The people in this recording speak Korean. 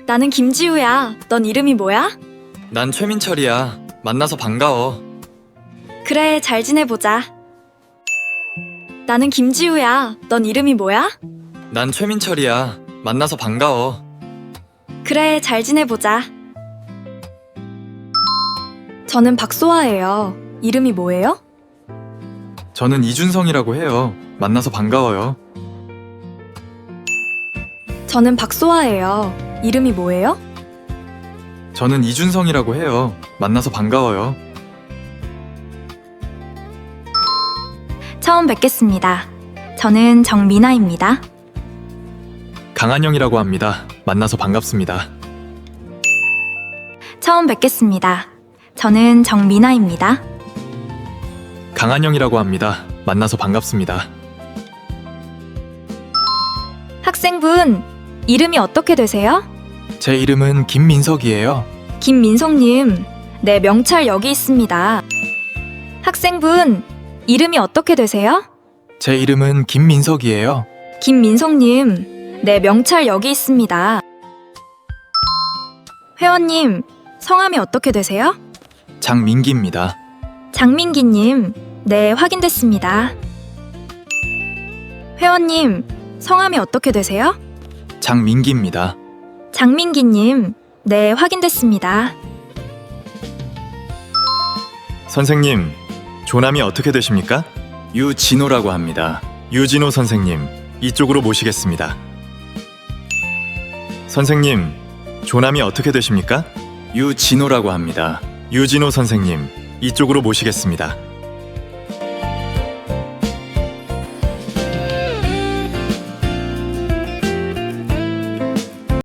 나는 김지우야. 넌 이름이 뭐야? 난 최민철이야. 만나서 반가워. 그래, 잘 지내보자. 나는 김지우야. 넌 이름이 뭐야? 난 최민철이야. 만나서 반가워. 그래, 잘 지내보자. 저는 박소아예요. 이름이 뭐예요? 저는 이준성이라고 해요. 만나서 반가워요. 저는 박소아예요. 이름이 뭐예요? 저는 이준성이라고 해요. 만나서 반가워요. 처음 뵙겠습니다. 저는 정미나입니다. 강한영이라고 합니다. 만나서 반갑습니다. 처음 뵙겠습니다. 저는 정미나입니다. 강한영이라고 합니다. 만나서 반갑습니다. 학생분, 이름이 어떻게 되세요? 제 이름은 김민석이에요. 김민성님, 네, 명찰 여기 있습니다. 학생분, 이름이 어떻게 되세요? 제 이름은 김민석이에요. 김민성님, 네, 명찰 여기 있습니다. 회원님, 성함이 어떻게 되세요? 장민기입니다. 장민기님, 네, 확인됐습니다. 회원님, 성함이 어떻게 되세요? 장민기입니다. 장민기님, 네, 확인됐습니다. 선생님, 조남이 어떻게 되십니까? 유진호라고 합니다. 유진호 선생님, 이쪽으로 모시겠습니다. 선생님, 조남이 어떻게 되십니까? 유진호라고 합니다. 유진호 선생님, 이쪽으로 모시겠습니다.